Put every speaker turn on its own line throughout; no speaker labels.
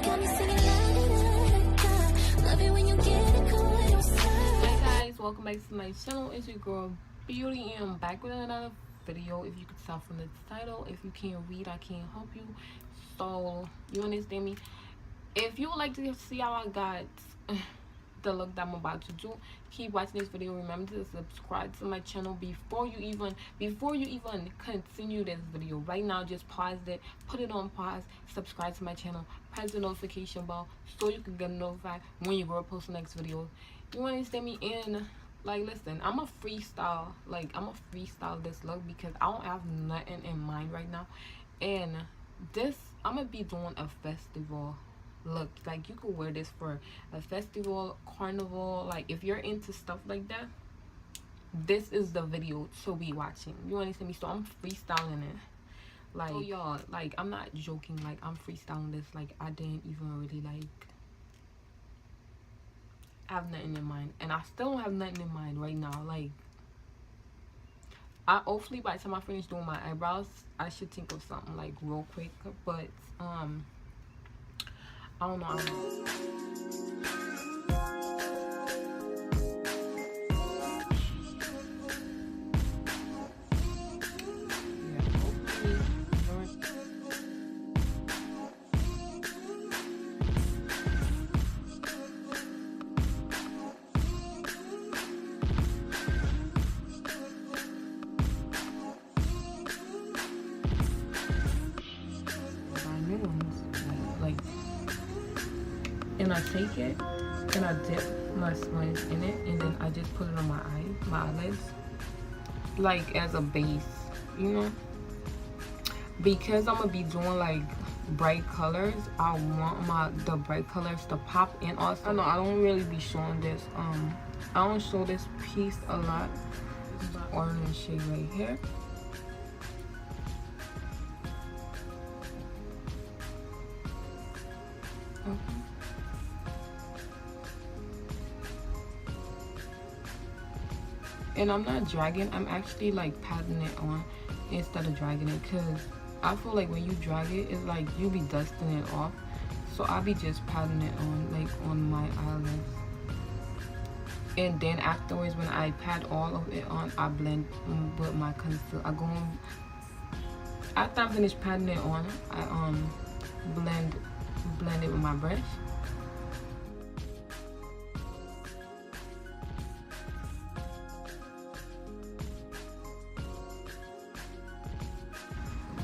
Hi guys, welcome back to my channel. It's your girl Beauty and I'm back with another video. If you could tell from the title, if you can't read, I can't help you. So you understand me? If you would like to see how I got the look that I'm about to do, keep watching this video. Remember to subscribe to my channel before you even continue this video. Right now, just pause it, put it on pause, subscribe to my channel, press the notification bell so you can get notified when your girl posts the next video. You understand me? And like, listen, I'm a freestyle this look because I don't have nothing in mind right now. And this, I'm gonna be doing a festival look. Like, you could wear this for a festival, carnival. Like, if you're into stuff like that, this is the video to be watching. You understand me? So I'm freestyling it. Like, oh y'all, like, I'm not joking. Like, I'm freestyling this. Like, I didn't even really like have nothing in mind, and I still don't have nothing in mind right now. Like, I hopefully by the time I finish doing my eyebrows, I should think of something like real quick. But I don't know. Like, and I take it and I dip my sponge in it, and then I just put it on my eyelids, like as a base, you know, because I'm gonna be doing like bright colors. I want the bright colors to pop in. Also, I know I don't really be showing this. I don't show this piece a lot. This orange shade right here. And I'm not dragging, I'm actually like patting it on instead of dragging it, because I feel like when you drag it, it's like you be dusting it off. So I'll be just patting it on, like on my eyelids. And then afterwards, when I pat all of it on, I blend with my concealer. I go on, after I finish patting it on, I blend it with my brush.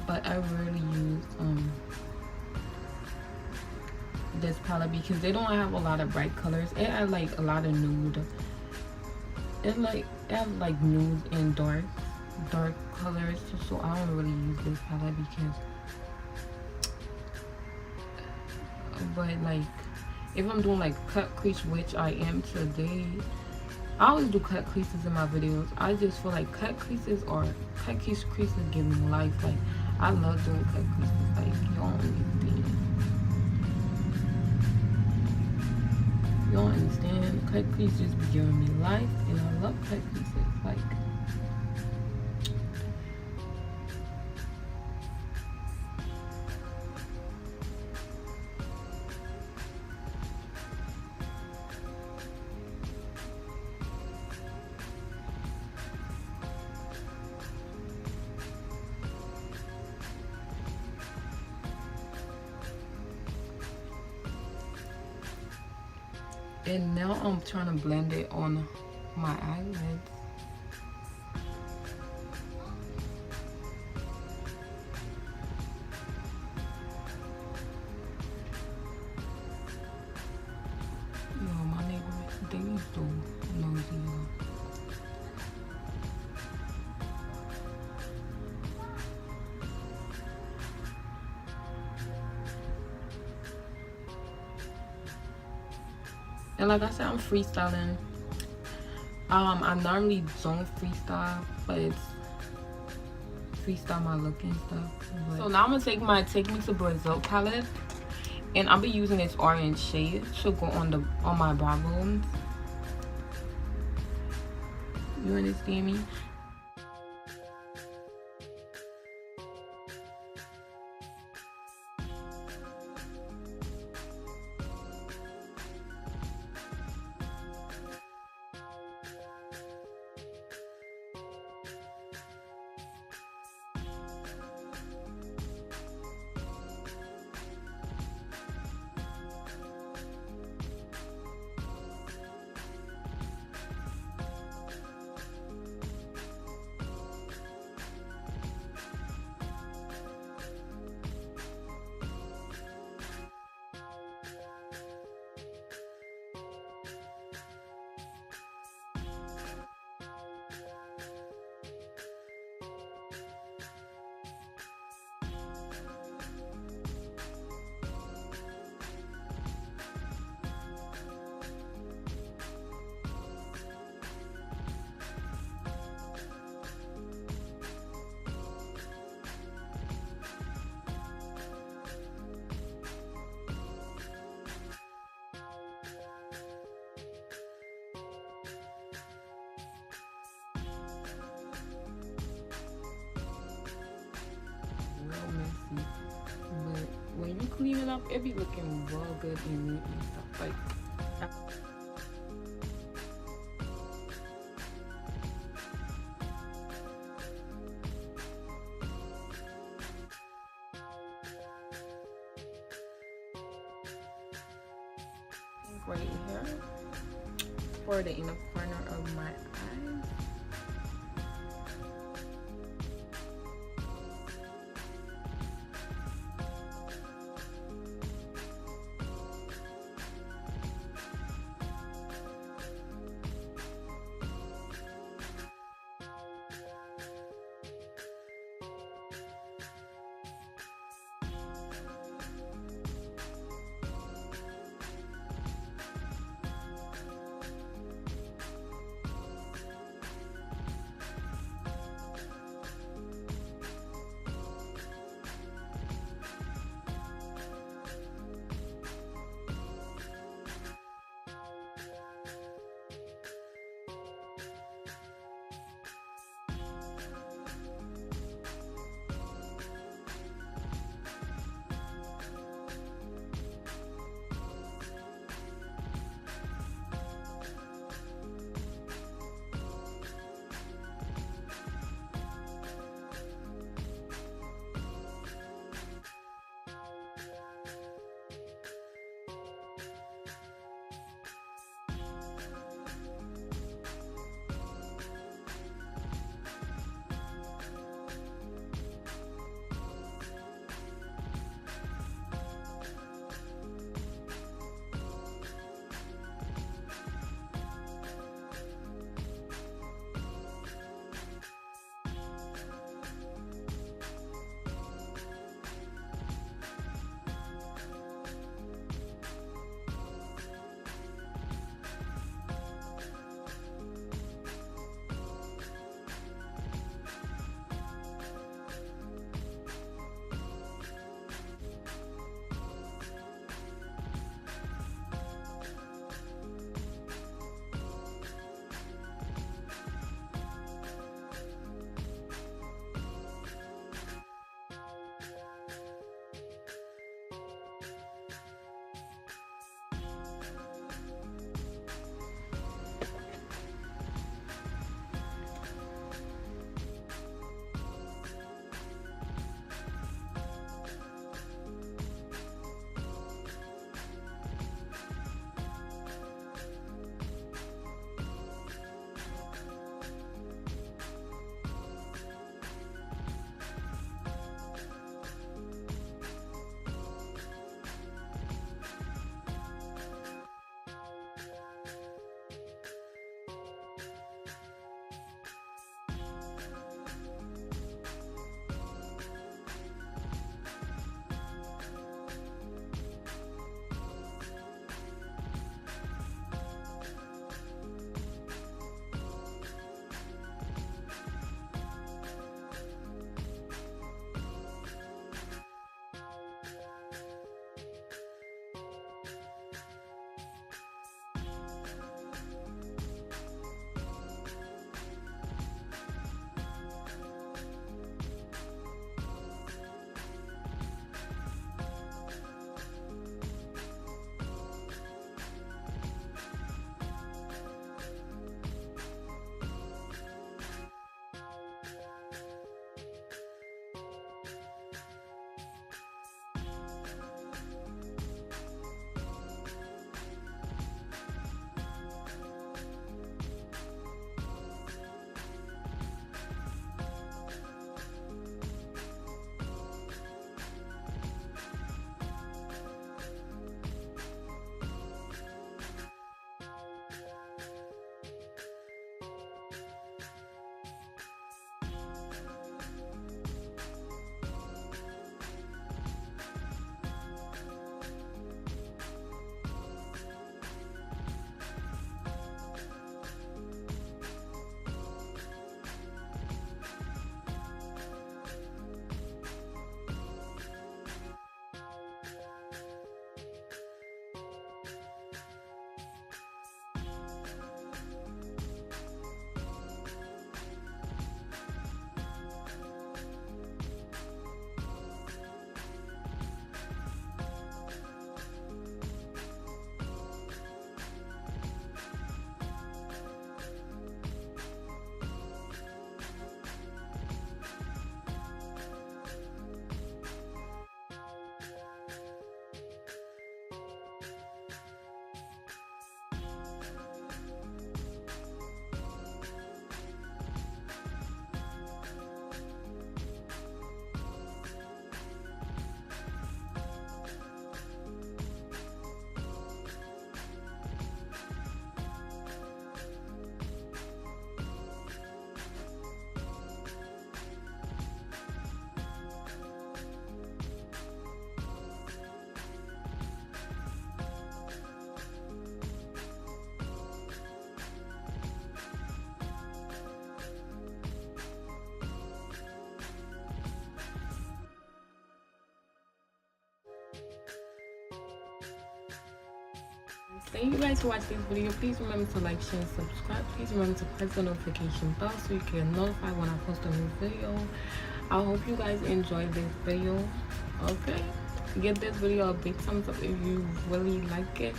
But I rarely use this palette because they don't have a lot of bright colors. It has like a lot of nude. It has like nude and dark colors. So I don't really use this palette because, but like if I'm doing like cut crease, which I am today, I always do cut creases in my videos. I just feel like cut creases give me life. Like, I love doing cut creases. Like, you don't understand. You don't understand. Cut creases just be giving me life, and I love cut creases. Like, and now I'm trying to blend it on my eyelids. Yo, my neighbors, they used to nosy, y'all. And like I said, I'm freestyling. I normally don't freestyle, but it's freestyle my look and stuff. But so now I'm gonna take my Take Me to Brazil palette, and I'll be using this orange shade to go on my brow bones. You understand me? clean it up, it be looking real good and neat and stuff. Like, right here for the inner corner of my eye. Thank you guys for watching this video. Please remember to like, share, and subscribe. Please remember to press the notification bell so you get notified when I post a new video. I hope you guys enjoyed this video. Okay, give this video a big thumbs up if you really like it,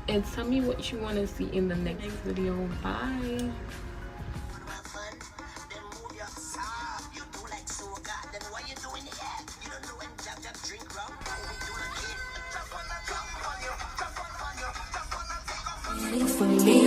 and tell me what you want to see in the next video. Bye. For me.